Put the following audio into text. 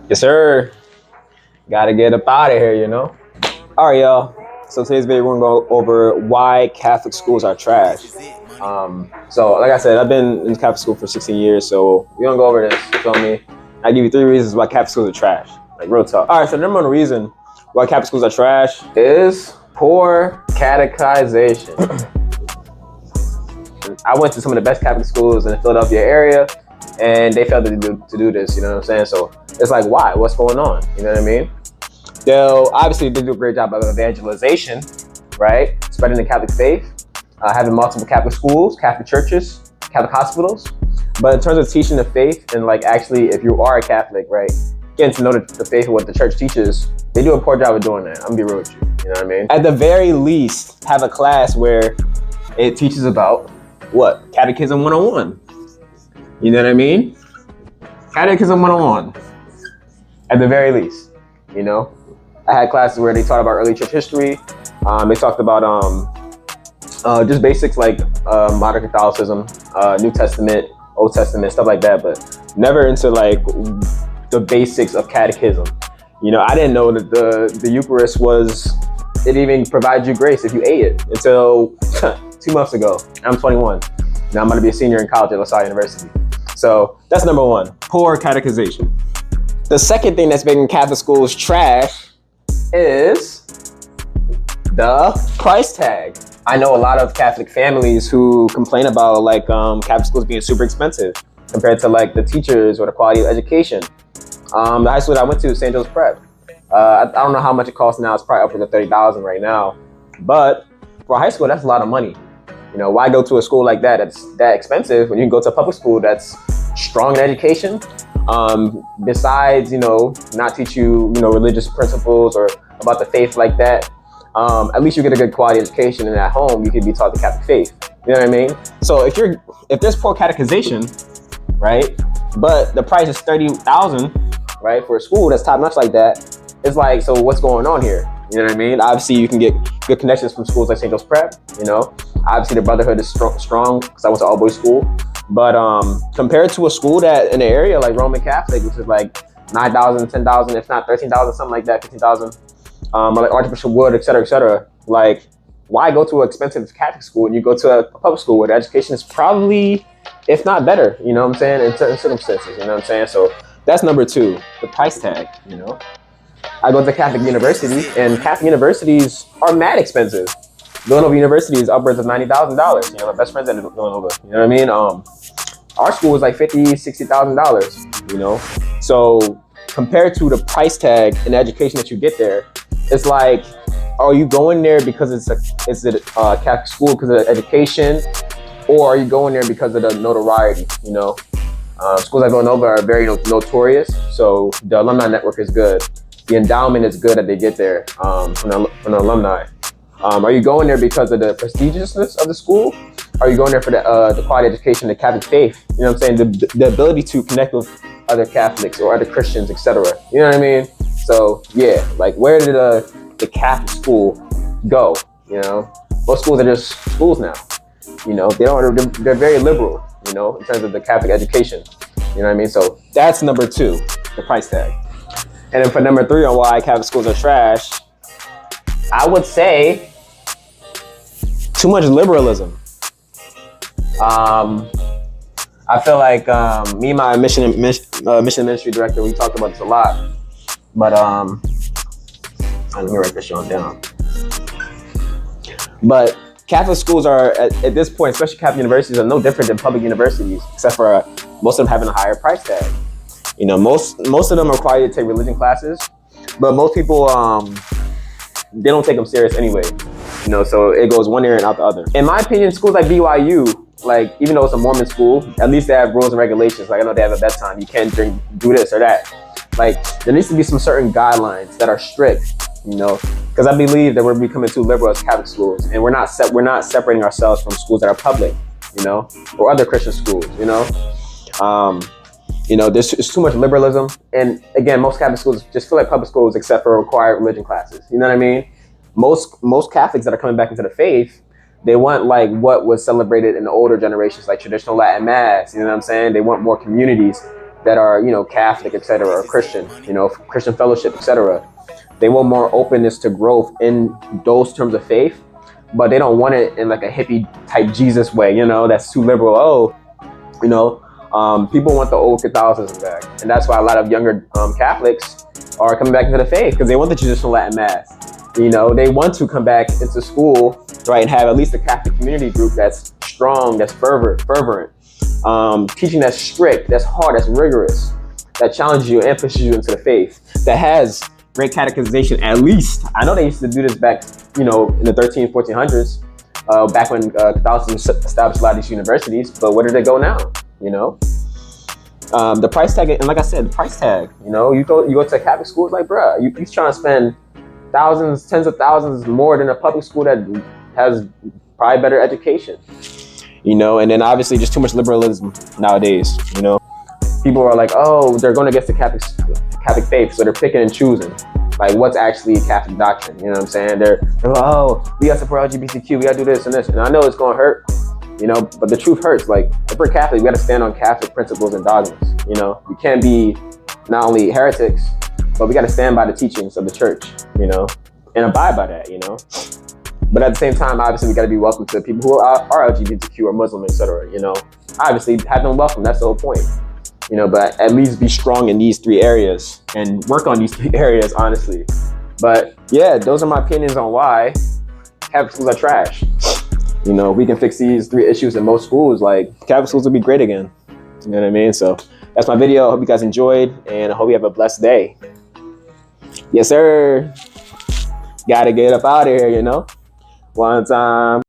Yes, sir. Gotta get up out of here, you know? All right, y'all. So today's video, we're gonna go over why Catholic schools are trash. So like I said, I've been in Catholic school for 16 years, so we're gonna go over this, you feel me? I give you 3 reasons why Catholic schools are trash. Like, real talk. All right, so the number one reason why Catholic schools are trash is poor catechization. I went to some of the best Catholic schools in the Philadelphia area, and they failed to do this, you know what I'm saying? So it's like, why? What's going on? You know what I mean? They'll obviously do a great job of evangelization, right? Spreading the Catholic faith, having multiple Catholic schools, Catholic churches, Catholic hospitals. But in terms of teaching the faith and like actually, if you are a Catholic, right, getting to know the faith and what the church teaches, they do a poor job of doing that. I'm gonna be real with you. You know what I mean? At the very least, have a class where it teaches about what? Catechism 101. You know what I mean? Catechism 101. At the very least, you know? I had classes where they taught about early church history. They talked about just basics like modern Catholicism, New Testament, Old Testament, stuff like that, but never into like the basics of catechism. You know, I didn't know that the Eucharist it even provides you grace if you ate it until 2 months ago. I'm 21. Now I'm gonna be a senior in college at LaSalle University. So that's number one, poor catechization. The second thing that's making Catholic schools trash is the price tag. I know a lot of Catholic families who complain about like Catholic schools being super expensive compared to like the teachers or the quality of education. The high school that I went to, St. Joe's Prep, I don't know how much it costs now. It's probably upwards of $30,000 right now. But for a high school, that's a lot of money. You know, why go to a school like that that's that expensive when you can go to a public school that's strong in education? Besides, you know, not teach you, you know, religious principles or about the faith like that. At least you get a good quality education, and at home you can be taught the Catholic faith. You know what I mean? So if there's poor catechization, right, but the price is $30,000, right, for a school that's top notch like that, it's like, so what's going on here? You know what I mean? Obviously, you can get good connections from schools like St. Joe's Prep. You know, obviously the brotherhood is strong because I went to all boys school. But compared to a school that in the area like Roman Catholic, which is like $9,000, $10,000, if not $13,000, something like that, $15,000, or like Archbishop Wood, et cetera, like, why go to an expensive Catholic school and you go to a public school where the education is probably, if not better, you know what I'm saying, in certain circumstances, you know what I'm saying? So that's number two, the price tag, you know? I go to Catholic University, and Catholic universities are mad expensive. Villanova University is upwards of $90,000. You know, my best friend's at Villanova. You know what I mean? Our school was like $50,000, $60,000. You know, so compared to the price tag and the education that you get there, it's like, are you going there because it's a Catholic school because of the education, or are you going there because of the notoriety? You know, schools like Villanova are very notorious, so the alumni network is good. The endowment is good that they get there from the alumni. Are you going there because of the prestigiousness of the school? Are you going there for the quality education, the Catholic faith? You know what I'm saying? The ability to connect with other Catholics or other Christians, etc. You know what I mean? So yeah, like, where did the Catholic school go? You know, most schools are just schools now. You know, they're very liberal, you know, in terms of the Catholic education. You know what I mean? So that's number two, the price tag. And then for number three on why Catholic schools are trash, I would say too much liberalism. I feel like me and my mission ministry director, we talked about this a lot. But let me write this shit down. But Catholic schools are at this point, especially Catholic universities, are no different than public universities, except for most of them having a higher price tag. You know, most of them are required to take religion classes, but most people they don't take them serious anyway. You know, so it goes one ear and out the other. In my opinion, schools like BYU, like, even though it's a Mormon school, at least they have rules and regulations. Like, I know they have a bedtime, you can't do this or that. Like, there needs to be some certain guidelines that are strict. You know, because I believe that we're becoming too liberal as Catholic schools, and we're not separating ourselves from schools that are public. You know, or other Christian schools. You know. You know, there's too much liberalism. And again, most Catholic schools just feel like public schools except for required religion classes. You know what I mean? Most Catholics that are coming back into the faith, they want like what was celebrated in the older generations, like traditional Latin Mass. You know what I'm saying? They want more communities. that are, you know, Catholic, etc., or Christian, you know, Christian fellowship, etc. They want more openness to growth in those terms of faith, but they don't want it in like a hippie type Jesus way, you know, that's too liberal. Oh, you know, people want the old Catholicism back, and that's why a lot of younger Catholics are coming back into the faith because they want the traditional Latin Mass. You know, they want to come back into school, right, and have at least a Catholic community group that's strong, that's fervent, teaching that's strict, that's hard, that's rigorous, that challenges you and pushes you into the faith, that has great catechization. At least I know they used to do this back, you know, in the 1400s, back when Catholicism established a lot of these universities. But where did they go now? You know, the price tag, and like I said, the price tag. You know, you go to Catholic schools, like, bruh, you're trying to spend thousands, tens of thousands more than a public school that has probably better education. You know, and then obviously just too much liberalism nowadays. You know, people are like, oh, they're going against the Catholic faith, so they're picking and choosing like what's actually Catholic doctrine. You know what I'm saying? They're like, oh, we got to support LGBTQ, we got to do this and this, and I know it's going to hurt, you know, but the truth hurts. Like, if we're Catholic, we got to stand on Catholic principles and dogmas. You know, we can't be not only heretics, but we got to stand by the teachings of the church, you know, and abide by that, you know. But at the same time, obviously, we got to be welcome to people who are LGBTQ or Muslim, etc. You know, obviously, have them welcome. That's the whole point. You know, but at least be strong in these 3 areas and work on these 3 areas, honestly. But yeah, those are my opinions on why Catholic schools are trash. You know, we can fix these 3 issues in most schools. Like, Catholic schools will be great again. You know what I mean? So that's my video. I hope you guys enjoyed, and I hope you have a blessed day. Yes, sir. Gotta get up out of here, you know. One time.